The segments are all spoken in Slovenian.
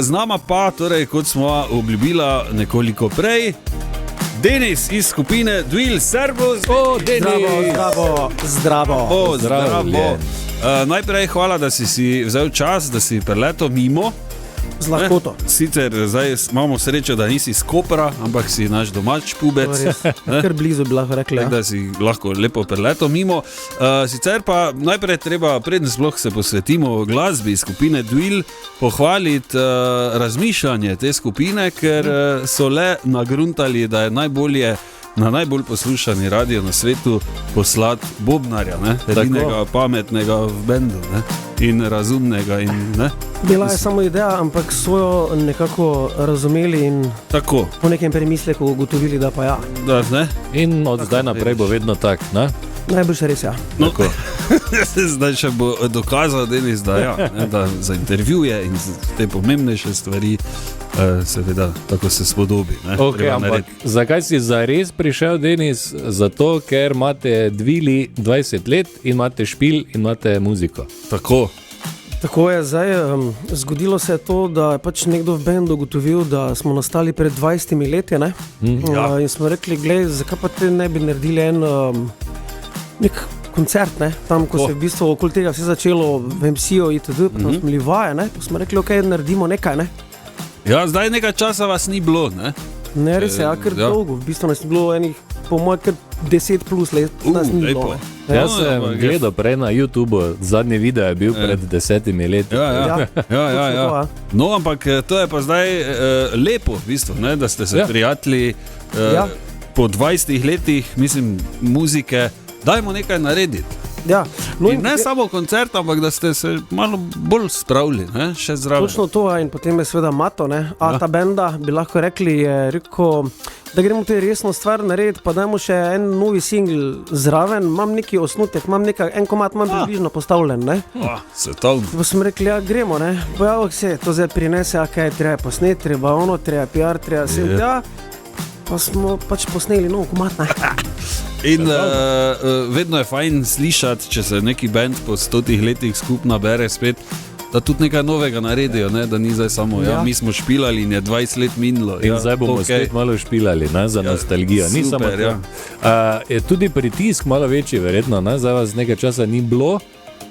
Z nama pa, torej, kot smo obljubila nekoliko prej, Denis iz skupine Dwil, servus! Denis! Zdravo! Najprej hvala, da si vzel čas, da si preletel mimo. Z lahkoto. Sicer zdaj imamo srečo, da nisi iz Kopra, ampak si naš domač pubec. Kar blizu bi lahko rekli. Da si lahko lepo preletel mimo. Sicer pa najprej treba, predn sploh se posvetimo glasbi skupine Dwil, pohvaliti razmišljanje te skupine, ker so le nagruntali, da je najbolje na najbolj poslušani radio na svetu poslati bobnarja, edinega pametnega v bendu, in razumnega. Bila je samo ideja, ampak so jo nekako razumeli in tako po nekem premisleku ugotovili, da pa ja. In od zdaj naprej bo vedno tak, ne? Najboljše res, ja. Zdaj še bo dokazal Denis, da za intervjuje in te pomembnejše stvari seveda tako se spodobi. Okay, ampak zakaj si zares prišel, Denis? Zato, ker imate Dwili 20 let in imate špil in imate muziko. Tako je, zdaj zgodilo se je to, da je pač nekdo v bendu ugotovil, da smo nastali pred 20 leti, in smo rekli, glej, zakaj pa te ne bi naredili nek koncert, tam, ko se je v bistvu okoli tega vse začelo v MC-u itd., pa smo bili vaje, pa smo rekli, ok, naredimo nekaj, Ja, zdaj nekaj časa vas ni bilo, Ne, res je, ker dolgo, v bistvu nas ni bilo enih, po mojem, kar 10 plus let, nas ni bilo, Jaz sem gledal prej na YouTubeu, zadnji video je bil pred 10 leti. Ja. No, ampak to je pa zdaj lepo, v bistvu, da ste se prijatelji po 20 letih, mislim, muzike, dajmo nekaj narediti. Ja. No, in ne samo koncert, ampak da ste se malo bolj spravili, še zraven. Točno to, in potem je seveda Mato, ta benda, bi lahko rekli, je rekel, da gremo te resno stvar narediti, pa dajmo še en novi singl zraven, imam neki osnutek, en komad imam približno postavljen, Svetovno. Pa smo rekli, ja, gremo, pojavljamo se, to zdaj prinese, kaj treba posneti, treba ono, treba PR, treba se, pa smo pač posneli nov komad, In vedno je fajn slišati, če se neki band po 100 letih skupaj nabere spet, da tudi nekaj novega naredijo, da ni zdaj samo, mi smo špilali in je 20 let minilo. In zdaj bomo spet malo špilali, za nostalgijo. Ni super, samo je tudi pritisk malo večji, verjetno, zdaj vas nekaj časa ni bilo.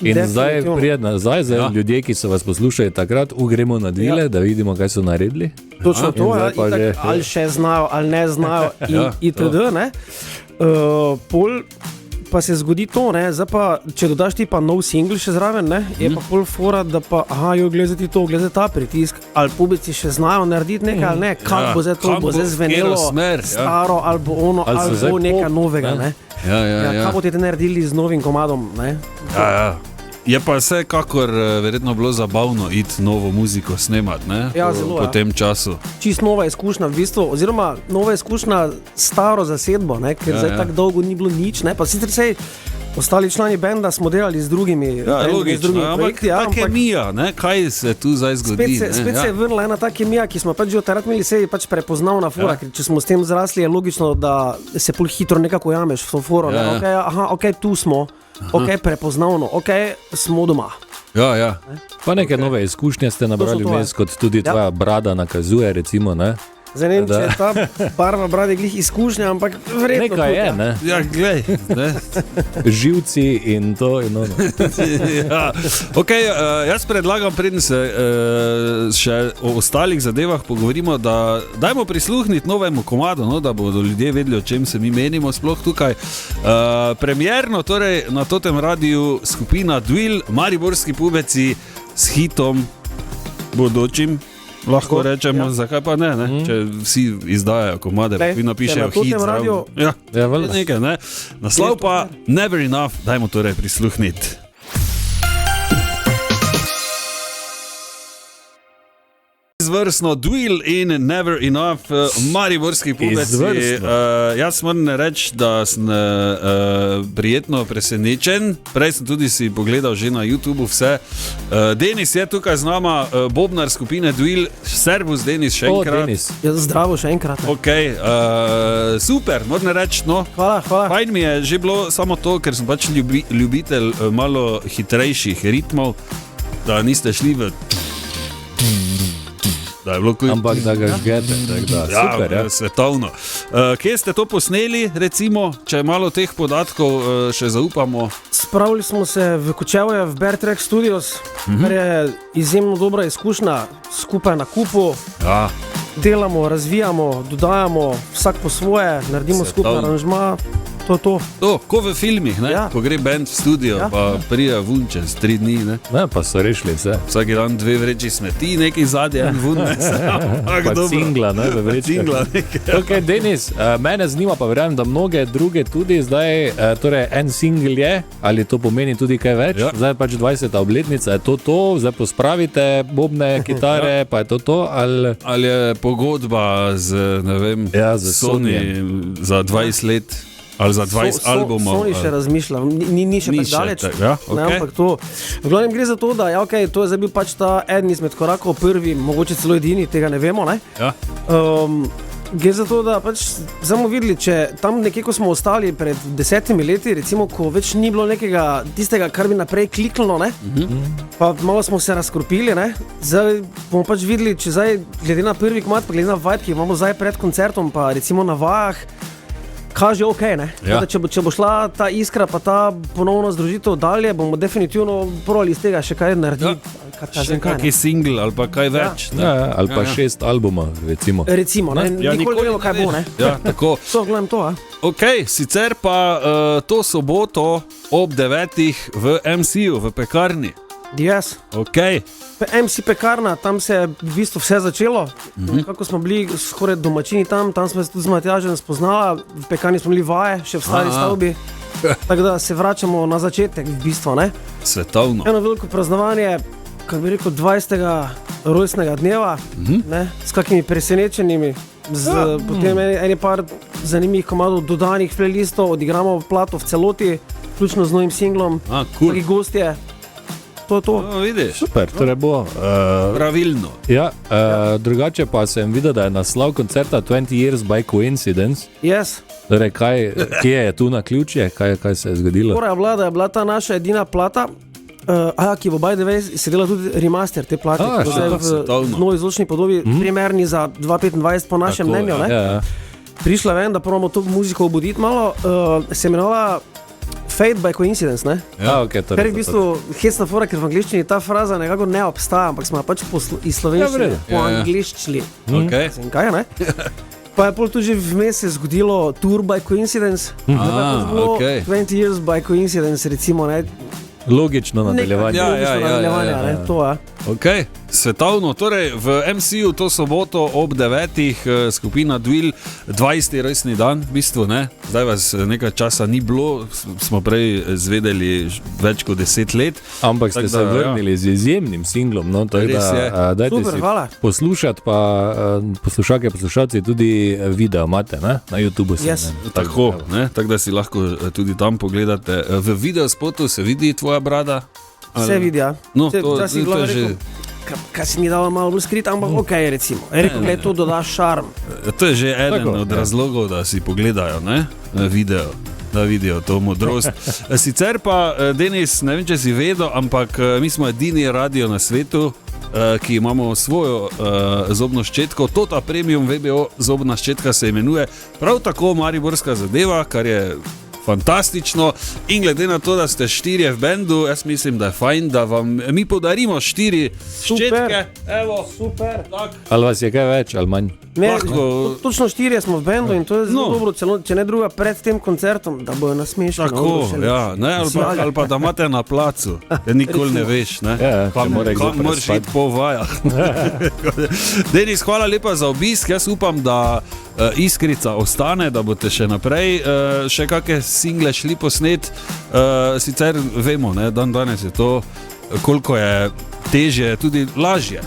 In zdaj prijed nazaj, ljudje, ki so vas poslušali takrat, gremo na Dwile, da vidimo, kaj so naredili. Točno to, ali še znajo, ali ne znajo, itd. Pol pa se zgodi to, zdaj pa, če dodaš ti pa nov singl še zraven, je pa pol fora, da pa, gledaj to, gledaj ta pritisk, ali pubeci še znajo narediti nekaj, ali ne, kako bo zdaj to, bo zdaj zvenelo staro, ali bo ono, ali bo nekaj novega, Kaj bo te naredili z novim komadom, Je pa vsekakor verjetno bilo zabavno iti novo muziko snemati, po tem času. Čist nova izkušnja v bistvu, oziroma nova izkušnja staro zasedbo, ker zdaj tako dolgo ni bilo nič, pa sicer sej ostali člani benda smo delali z drugimi projekti. Ta kemija, kaj se tu zdaj zgodi? Spet se je vrnila ena ta kemija, ki smo pač že takrat imeli sej pač prepoznavna fora, ker če smo s tem zrasli, je logično, da se pol hitro nekako jameš v to foro, ok, tu smo. Ok, prepoznavno, ok, smo doma. Pa neke nove izkušnje ste nabrali vmes, kot tudi tvoja brada nakazuje, recimo, Zdaj ne vem, če je ta barva brade glih izkušnja, ampak verjetno nekaj je, Ja, glej, živci in to in ono. Ok, jaz predlagam, preden se še o ostalih zadevah pogovorimo, da dajmo prisluhniti novemu komadu, da bodo ljudje vedeli, o čem se mi menimo sploh tukaj. Premierno, torej na totem radiju skupina Dwil, mariborski pubeci s hitom bodočim, lahko rečemo, zakaj pa ne, če vsi izdajajo komade, pa vi napišejo hit zraven. Nekaj, Naslov pa Never Enough, dajmo torej prisluhniti. Izvrstno Dwil in Never Enough, mariborski pubeci. Jaz moram reči, da sem prijetno presenečen. Prej sem tudi si pogledal že na YouTubeu vse. Denis je tukaj z nama, bobnar skupine Dwil. Servus, Denis, še enkrat. Zdravo, še enkrat. Ok, super, moram reči, Hvala. Fajn mi je že bilo samo to, ker sem pač ljubitelj malo hitrejših ritmov, da niste šli v da je bilo kul. Ampak da ga žgete, tako da, super, ja. Svetovno. Kje ste to posneli, recimo, če malo teh podatkov še zaupamo? Spravili smo se v Kočevje, v Bear Track Studios, kar je izjemno dobra izkušnja, skupaj na kupu. Ja. Delamo, razvijamo, dodajamo, vsak po svoje, naredimo skupaj aranžma, to je to. To, ko v filmih, ne? Ja. Ko gre band v studio, pa prija vun čez 3 dni, ne? Ne, pa so rešili vse. Vsaki dan 2 vreči smeti, nekaj zadnje, en vun, ne? Pa cingla, ne, v vrečkah. Cingla, nekaj. Ok, Denis, mene zanima, pa verjamem, da mnoge druge tudi zdaj, torej en single je, ali to pomeni tudi kaj več, zdaj pač 20. obletnica, je to, zdaj pospravite bobne, kitare, pa je to, ali je pogodba z, ne vem, z Sony za 20 let, ali za 20 albumov. Sony še razmišlja, ni še tako daleč. Ja, okay. Ne, ampak to, v glavnem gre za to, da ja, okay, to je zdaj bil pač ta eden izmed korakov, prvi, mogoče celo edini, tega ne vemo. Ne? Ja. Gre za to, da pač smo videli, če tam nekje, ko smo ostali pred 10 leti, recimo, ko več ni bilo nekega tistega, kar bi naprej kliknilo, pa malo smo se razkropili, ne? Zdaj bomo pač videli, če zdaj, glede na prvi komad, pa glede na vibe, ki imamo zdaj pred koncertom, pa recimo na vajah, kaže ok, ne? Ja. Če bo šla ta iskra, pa ta ponovno združitev dalje, bomo definitivno probali iz tega še kaj narediti. Ja. Še kakšen single ali pa kaj več. Ali pa 6 albumov, recimo. Recimo, ne? Nikoli ne vemo, kaj bo, ne? Ja, tako. So, gledam to, Ok, sicer pa to soboto ob 9 v MC-u, v pekarni. Yes. Ok. MC pekarna, tam se je v bistvu vse začelo. Kako smo bili skoraj domačini tam smo se tudi z Matjažem spoznala, v pekarni smo bili vaje, še v stari stavbi. Tako da se vračamo na začetek v bistvu, ne? Svetovno. Eno veliko praznovanje, kako bi rekel, 20. rojstnega dneva, ne? S kakimi presenečenimi, potem eni par zanimivih komadov dodanih playlistov, odigramo plato v celoti, vključno z novim singlom, taki gostje. To. Vidiš? Super, torej bo pravilno. Ja, drugače pa sem videl, da je naslov koncerta 20 Years by Coincidence. Yes. Torej, kje je tu na ključje, kaj se je zgodilo? Torej, je bila ta naša edina plata, ki bo by the way se dela tudi remaster te plate, ki je v novi zvočni podobi, primerni za 2025 po našem mnenju. Ja. Prišla ven, da probamo to muziko obuditi malo, se imenovala Fate by Coincidence, ne? Ja, ok, Kar je v bistvu hecna fora, ker v angliščini ta fraza nekako ne obstaja, ampak smo pač iz slovenščine po angliščini. Kaj je, ne? Pa je pol tudi že vmes se zgodilo Tour by Coincidence. 20 Years by Coincidence, recimo, ne? Logično nadaljevanje. Ja, to je. Ok, svetovno, torej v MC-u to soboto ob 9 skupina Dwell, 20. rojstni dan, v bistvu, ne? Zdaj vas nekaj časa ni bilo, smo prej zvedeli več kot 10 let. Ampak ste se vrnili z izjemnim singlom, no, dajte super, si poslušati, pa poslušalci tudi video imate, ne? Na YouTubeu se. Yes. Tako, ne? Tako da si lahko tudi tam pogledate. V videospotu se vidi tvoja brada? Vse vidi, ja. No, to je že... Kaj si mi dala malo bolj skrit, ampak ok, recimo. Rekel, da to doda šarm. To je že eden od razlogov, da si pogledajo, ne? Video, da vidijo to modrost. Sicer pa, Denis, ne vem, če si vedel, ampak mi smo edini radio na svetu, ki imamo svojo zobno ščetko. Tota Premium VBO zobna ščetka se imenuje prav tako mariborska zadeva, kar je fantastično, in glede na to, da ste 4 v bendu, jaz mislim, da je fajn, da vam mi podarimo 4 ščetke. Evo, super. Tak. Ali vas je kaj več, ali manj? Ne, točno 4 smo v bendu in to je zelo dobro, če ne druga pred tem koncertom, da bojo nasmešni. Tako, ja, ne, ali pa da imate na placu, da nikoli ne veš, ne? Kam moraš iti po vajah. Denis, hvala lepa za obisk, jaz upam, da Iskrica ostane, da boste še naprej še kakšne single šli posnet. Sicer vemo, ne, danes je to, koliko je težje, tudi lažje.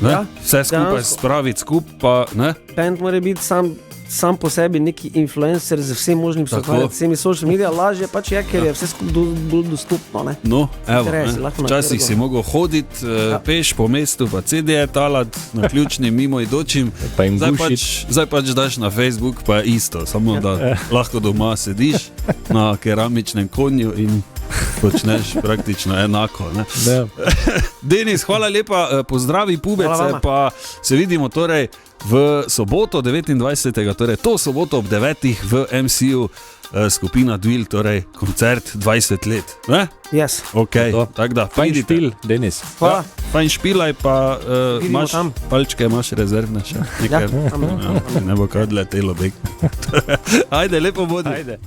Ja, vse skupaj spraviti skupaj, ne? Band mora biti sam po sebi neki influencer z vsem možnim vsemi social media, lažje pač je, ker je vse skupaj bolj dostupno, ne? No, evo, včasih si mogel hoditi peš po mestu, pa CD-je talat na ključnim mimoidočim, zdaj pač daš na Facebook, pa je isto, samo da lahko doma sediš na keramičnem konju in počneš praktično enako. Ne? Ja. Denis, hvala lepa, pozdravi pubece, pa se vidimo torej v soboto 29. torej to soboto ob 9. v MCU skupina Dvil, torej koncert 20 let. Ne? Yes. Ok, tako da. Fajn špil, Denis. Hvala. Ja, fajn špilaj, pa imaš tam. palčke, imaš rezervne še. Nekaj, Ja, tam. ne bo kaj odletelo bek. Ajde, lepo bodi. Ajde.